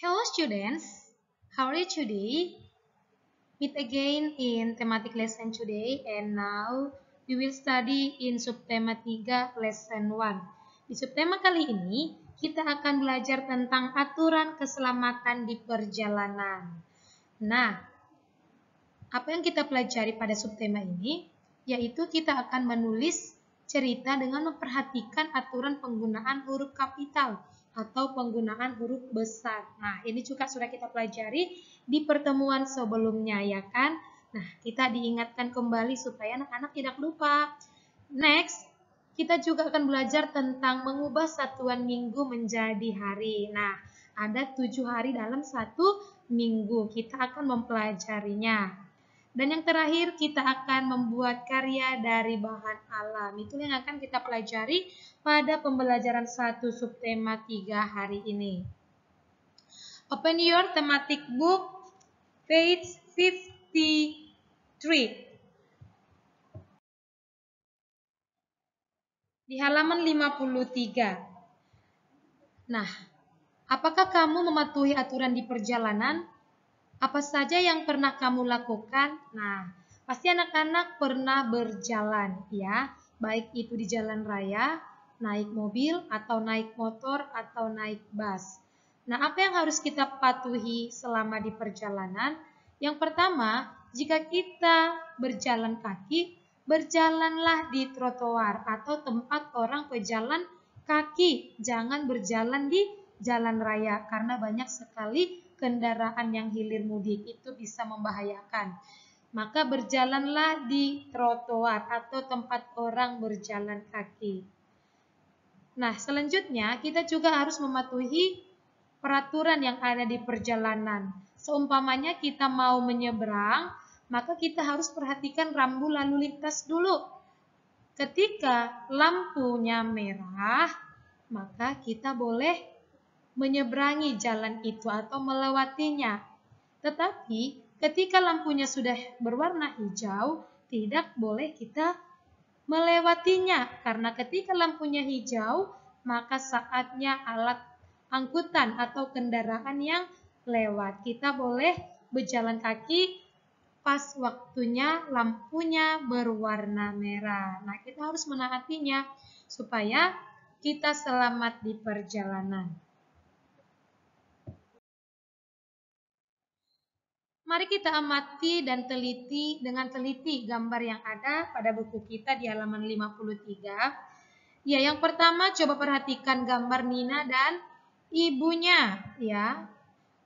Hello students, how are you today? Meet again in thematic lesson today, and now we will study in subtema 3 lesson 1. Di subtema kali ini kita akan belajar tentang aturan keselamatan di perjalanan. Nah, apa yang kita pelajari pada subtema ini? Yaitu kita akan menulis cerita dengan memperhatikan aturan penggunaan huruf kapital atau penggunaan huruf besar. Nah, ini juga sudah kita pelajari di pertemuan sebelumnya, ya kan? Nah, kita diingatkan kembali supaya anak-anak tidak lupa. Next, kita juga akan belajar tentang mengubah satuan minggu menjadi hari. Nah, ada 7 hari dalam satu minggu. Kita akan mempelajarinya. Dan yang terakhir, kita akan membuat karya dari bahan alam. Itu yang akan kita pelajari pada pembelajaran 1 subtema 3 hari ini. Open your thematic book, page 53. Di halaman 53. Nah, apakah kamu mematuhi aturan di perjalanan? Apa saja yang pernah kamu lakukan? Nah, pasti anak-anak pernah berjalan, ya, baik itu di jalan raya, naik mobil, atau naik motor, atau naik bus. Nah, apa yang harus kita patuhi selama di perjalanan? Yang pertama, jika kita berjalan kaki, berjalanlah di trotoar atau tempat orang pejalan kaki. Jangan berjalan di jalan raya karena banyak sekali kendaraan yang hilir mudik, itu bisa membahayakan. Maka berjalanlah di trotoar atau tempat orang berjalan kaki. Nah, selanjutnya kita juga harus mematuhi peraturan yang ada di perjalanan. Seumpamanya kita mau menyeberang, maka kita harus perhatikan rambu lalu lintas dulu. Ketika lampunya merah, maka kita boleh menyeberangi jalan itu atau melewatinya. Tetapi ketika lampunya sudah berwarna hijau, tidak boleh kita melewatinya. Karena ketika lampunya hijau, maka saatnya alat angkutan atau kendaraan yang lewat. Kita boleh berjalan kaki pas waktunya lampunya berwarna merah. Nah, kita harus menaatinya supaya kita selamat di perjalanan. Mari kita amati dan teliti dengan teliti gambar yang ada pada buku kita di halaman 53. Ya, yang pertama coba perhatikan gambar Nina dan ibunya, ya.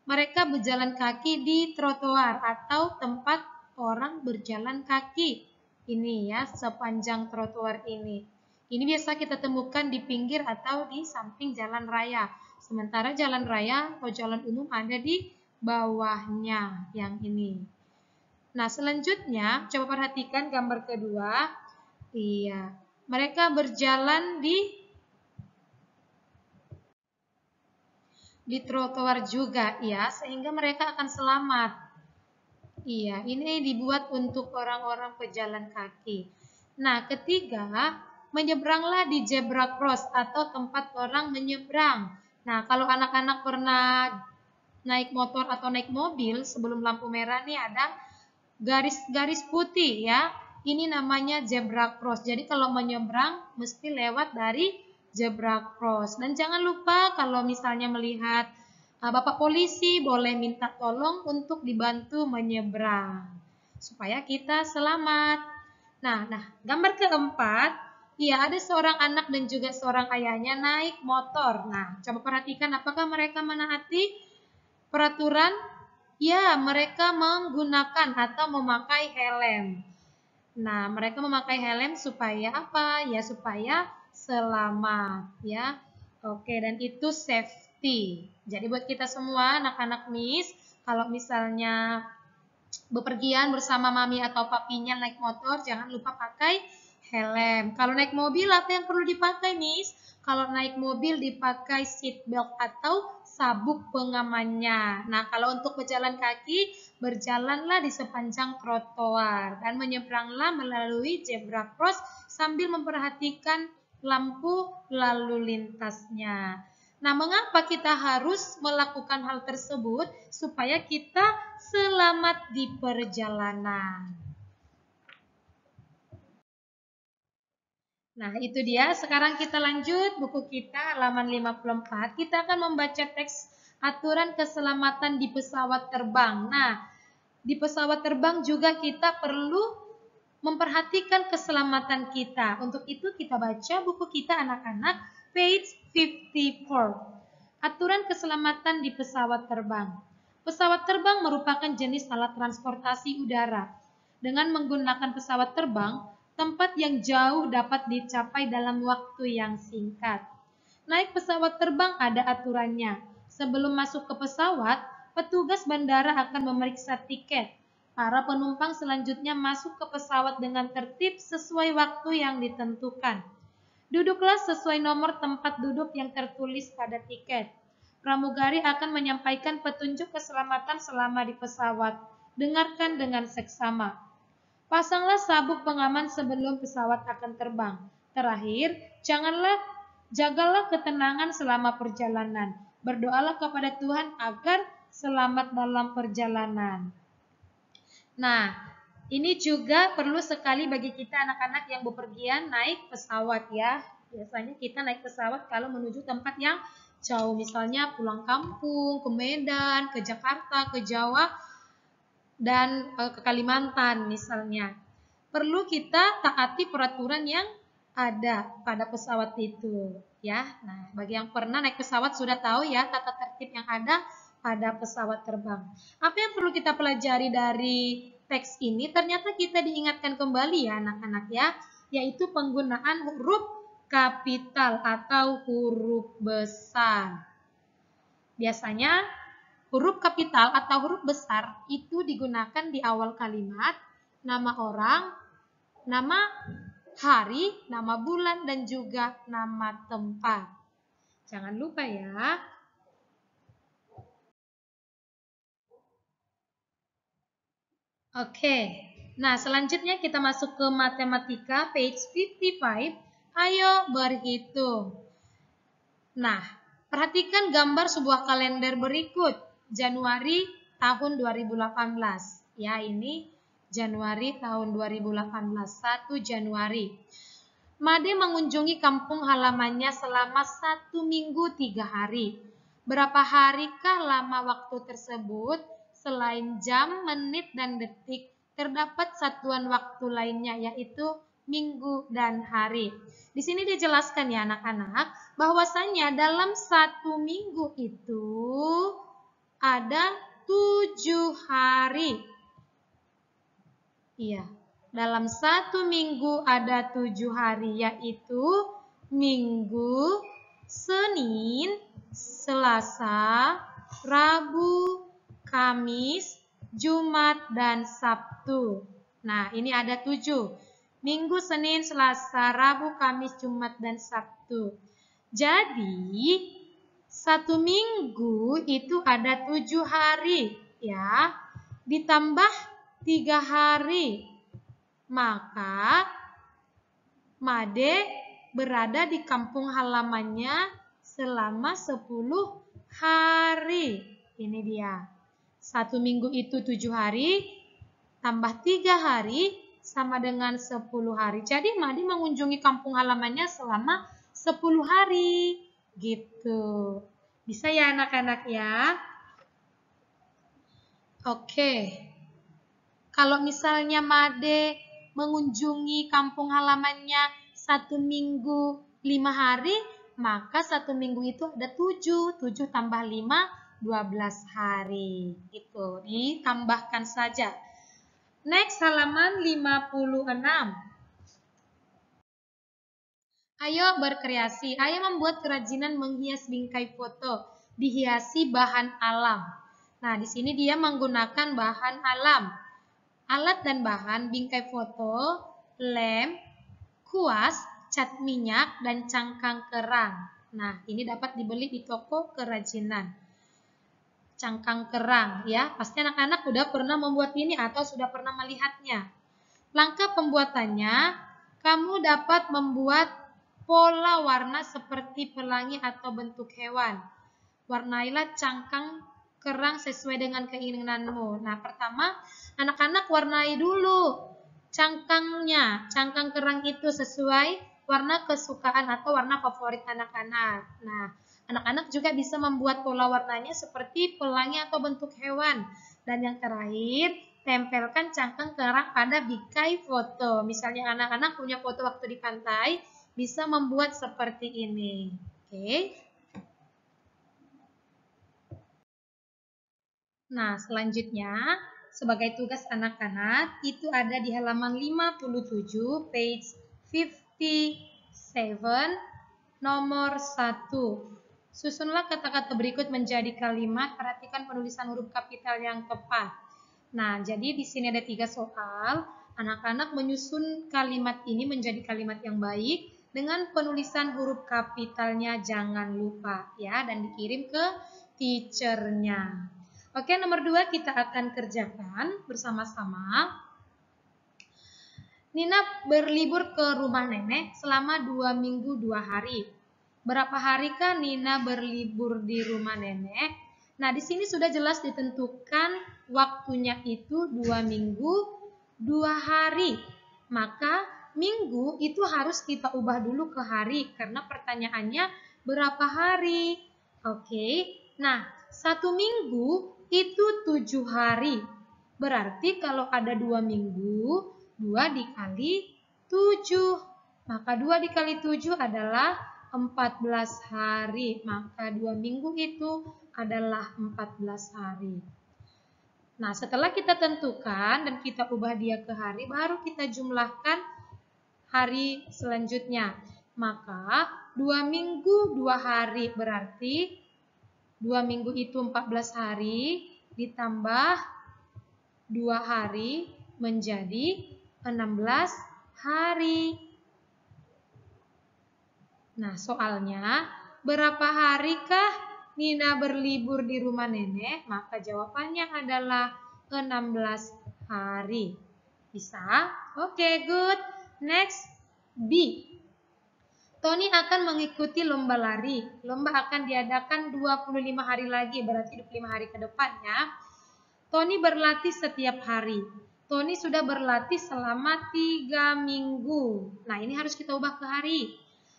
Mereka berjalan kaki di trotoar atau tempat orang berjalan kaki. Ini ya, sepanjang trotoar ini. Ini biasa kita temukan di pinggir atau di samping jalan raya. Sementara jalan raya atau jalan umum ada di bawahnya yang ini. Nah, selanjutnya coba perhatikan gambar kedua. Iya, mereka berjalan di trotoar juga, ya, sehingga mereka akan selamat. Iya, ini dibuat untuk orang-orang pejalan kaki. Nah, ketiga, menyeberanglah di zebra cross atau tempat orang menyeberang. Nah, kalau anak-anak pernah naik motor atau naik mobil, sebelum lampu merah nih ada garis-garis putih, ya. Ini namanya zebra cross. Jadi kalau menyeberang mesti lewat dari zebra cross. Dan jangan lupa kalau misalnya melihat Bapak polisi boleh minta tolong untuk dibantu menyeberang supaya kita selamat. Nah, gambar keempat, iya, ada seorang anak dan juga seorang ayahnya naik motor. Nah, coba perhatikan apakah mereka menaati peraturan? Ya, mereka menggunakan atau memakai helm. Nah, mereka memakai helm supaya apa? Ya, supaya selamat, ya. Oke, dan itu safety. Jadi buat kita semua anak-anak Miss, kalau misalnya bepergian bersama mami atau papinya naik motor, jangan lupa pakai helm. Kalau naik mobil apa yang perlu dipakai, Miss? Kalau naik mobil dipakai seat belt atau sabuk pengamannya. Nah, kalau untuk berjalan kaki, berjalanlah di sepanjang trotoar dan menyeberanglah melalui zebra cross sambil memperhatikan lampu lalu lintasnya. Nah, mengapa kita harus melakukan hal tersebut? Supaya kita selamat di perjalanan. Nah, itu dia. Sekarang kita lanjut buku kita halaman 54. Kita akan membaca teks aturan keselamatan di pesawat terbang. Nah, di pesawat terbang juga kita perlu memperhatikan keselamatan kita. Untuk itu kita baca buku kita anak-anak, page 54. Aturan keselamatan di pesawat terbang. Pesawat terbang merupakan jenis alat transportasi udara. Dengan menggunakan pesawat terbang, tempat yang jauh dapat dicapai dalam waktu yang singkat. Naik pesawat terbang ada aturannya. Sebelum masuk ke pesawat, petugas bandara akan memeriksa tiket. Para penumpang selanjutnya masuk ke pesawat dengan tertib sesuai waktu yang ditentukan. Duduklah sesuai nomor tempat duduk yang tertulis pada tiket. Pramugari akan menyampaikan petunjuk keselamatan selama di pesawat. Dengarkan dengan seksama. Pasanglah sabuk pengaman sebelum pesawat akan terbang. Terakhir, jagalah ketenangan selama perjalanan. Berdoalah kepada Tuhan agar selamat dalam perjalanan. Nah, ini juga perlu sekali bagi kita anak-anak yang bepergian naik pesawat ya. Biasanya kita naik pesawat kalau menuju tempat yang jauh, misalnya pulang kampung, ke Medan, ke Jakarta, ke Jawa, dan ke Kalimantan misalnya. Perlu kita taati peraturan yang ada pada pesawat itu ya. Nah, bagi yang pernah naik pesawat sudah tahu ya tata tertib yang ada pada pesawat terbang. Apa yang perlu kita pelajari dari teks ini? Ternyata kita diingatkan kembali ya anak-anak ya, yaitu penggunaan huruf kapital atau huruf besar. Biasanya huruf kapital atau huruf besar itu digunakan di awal kalimat, nama orang, nama hari, nama bulan, dan juga nama tempat. Jangan lupa ya. Oke, nah selanjutnya kita masuk ke matematika, page 55. Ayo berhitung. Nah, perhatikan gambar sebuah kalender berikut. Januari tahun 2018. Ya, ini Januari tahun 2018, 1 Januari. Made mengunjungi kampung halamannya selama 1 minggu 3 hari. Berapa harikah lama waktu tersebut? Selain jam, menit, dan detik, terdapat satuan waktu lainnya yaitu minggu dan hari. Di sini dijelaskan ya anak-anak, bahwasanya dalam 1 minggu itu ada 7 hari. Iya, dalam 1 minggu ada 7 hari, yaitu Minggu, Senin, Selasa, Rabu, Kamis, Jumat, dan Sabtu. Nah, ini ada 7. Minggu, Senin, Selasa, Rabu, Kamis, Jumat, dan Sabtu. Jadi, 1 minggu itu ada 7 hari, ya. Ditambah 3 hari, maka Made berada di kampung halamannya selama 10 hari. Ini dia. 1 minggu itu 7 hari, tambah 3 hari, sama dengan 10 hari. Jadi Made mengunjungi kampung halamannya selama 10 hari. Gitu. Bisa ya anak-anak ya? Oke. Kalau misalnya Made mengunjungi kampung halamannya 1 minggu 5 hari, maka 1 minggu itu ada 7. 7 tambah 5, 12 hari. Gitu, ditambahkan saja. Next, halaman 56. Ayo berkreasi. Ayo membuat kerajinan menghias bingkai foto. Dihiasi bahan alam. Nah, di sini dia menggunakan bahan alam. Alat dan bahan bingkai foto, lem, kuas, cat minyak, dan cangkang kerang. Nah, ini dapat dibeli di toko kerajinan. Cangkang kerang ya, pasti anak-anak sudah pernah membuat ini atau sudah pernah melihatnya. Langkah pembuatannya, kamu dapat membuat pola warna seperti pelangi atau bentuk hewan. Warnailah cangkang kerang sesuai dengan keinginanmu. Nah, pertama anak-anak warnai dulu cangkangnya. Cangkang kerang itu sesuai warna kesukaan atau warna favorit anak-anak. Nah, anak-anak juga bisa membuat pola warnanya seperti pelangi atau bentuk hewan. Dan yang terakhir, tempelkan cangkang kerang pada bingkai foto. Misalnya anak-anak punya foto waktu di pantai, bisa membuat seperti ini. Oke. Nah, selanjutnya sebagai tugas anak-anak itu ada di halaman 57 page 57 nomor 1. Susunlah kata-kata berikut menjadi kalimat, perhatikan penulisan huruf kapital yang tepat. Nah, jadi di sini ada 3 soal. Anak-anak menyusun kalimat ini menjadi kalimat yang baik dengan penulisan huruf kapitalnya jangan lupa ya, dan dikirim ke teachernya. Oke, nomor 2 kita akan kerjakan bersama-sama. Nina berlibur ke rumah nenek selama 2 minggu 2 hari. Berapa hari kan Nina berlibur di rumah nenek? Nah, di sini sudah jelas ditentukan waktunya itu 2 minggu 2 hari. Maka minggu itu harus kita ubah dulu ke hari karena pertanyaannya berapa hari. Oke, nah 1 minggu itu 7 hari. Berarti kalau ada 2 minggu, 2 dikali 7. Maka 2 dikali 7 adalah 14 hari. Maka 2 minggu itu adalah 14 hari. Nah, setelah kita tentukan dan kita ubah dia ke hari, baru kita jumlahkan hari selanjutnya. Maka 2 minggu 2 hari berarti 2 minggu itu 14 hari ditambah 2 hari menjadi 16 hari. Nah, soalnya berapa harikah Nina berlibur di rumah nenek? Maka jawabannya adalah 16 hari. Bisa? Oke, good. Next, B. Tony akan mengikuti lomba lari. Lomba akan diadakan 25 hari lagi, berarti 25 hari ke depan ya. Tony berlatih setiap hari. Tony sudah berlatih selama 3 minggu. Nah, ini harus kita ubah ke hari.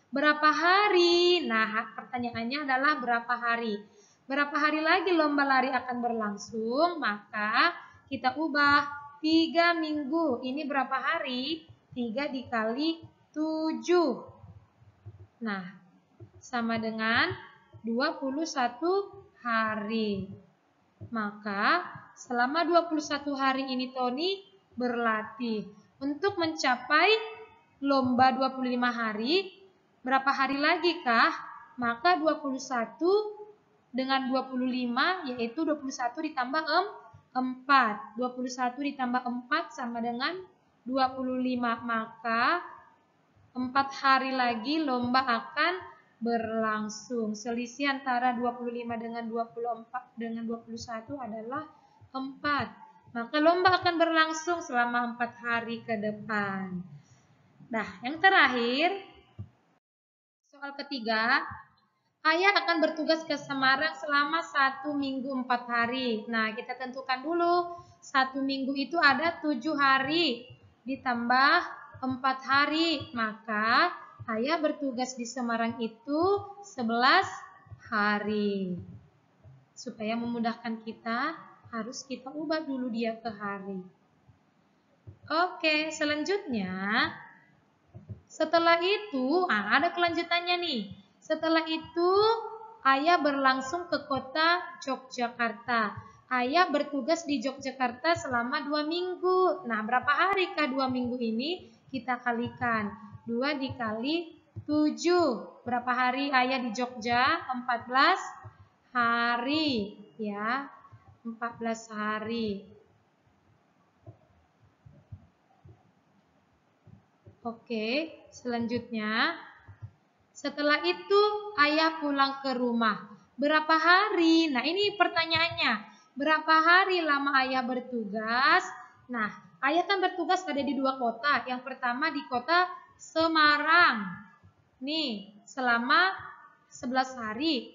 Berapa hari? Nah, pertanyaannya adalah berapa hari. Berapa hari lagi lomba lari akan berlangsung? Maka kita ubah 3 minggu. Ini berapa hari? 3 dikali 7. Nah, sama dengan 21 hari. Maka selama 21 hari ini Tony berlatih. Untuk mencapai lomba 25 hari, berapa hari lagi kah? Maka 21 dengan 25 yaitu 21 ditambah 4. 21 ditambah 4 sama dengan 25. Maka 4 hari lagi lomba akan berlangsung. Selisih antara 25 dengan 24 dengan 21 adalah 4. Maka lomba akan berlangsung selama 4 hari ke depan. Nah, yang terakhir, soal ketiga, ayah akan bertugas ke Semarang selama 1 minggu 4 hari. Nah, kita tentukan dulu. 1 minggu itu ada 7 hari ditambah 4 hari, maka ayah bertugas di Semarang itu 11 hari. Supaya memudahkan kita, harus kita ubah dulu dia ke hari. Oke, selanjutnya, setelah itu, ada kelanjutannya nih. Setelah itu, ayah berlangsung ke kota Yogyakarta. Ayah bertugas di Yogyakarta selama 2 minggu. Nah, berapa hari kah 2 minggu ini? Kita kalikan. 2 dikali 7. Berapa hari ayah di Jogja? 14 hari. Ya, 14 hari. Oke, selanjutnya. Setelah itu, ayah pulang ke rumah. Berapa hari? Nah, ini pertanyaannya. Berapa hari lama ayah bertugas? Nah, ayah kan bertugas ada di 2 kota. Yang pertama di kota Semarang. nih selama 11 hari.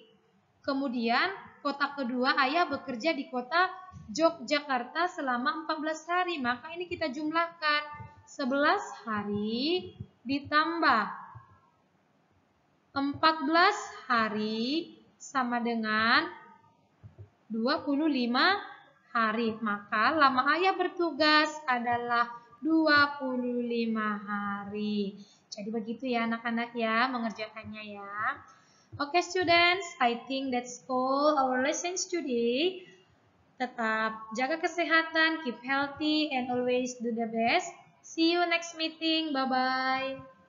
Kemudian kota kedua ayah bekerja di kota Yogyakarta selama 14 hari. Maka ini kita jumlahkan 11 hari ditambah 14 hari sama dengan 25 hari. Maka lama ayah bertugas adalah 25 hari. Jadi begitu ya anak-anak ya mengerjakannya ya. Okay students, I think that's all our lessons today. Tetap jaga kesehatan, keep healthy and always do the best. See you next meeting. Bye-bye.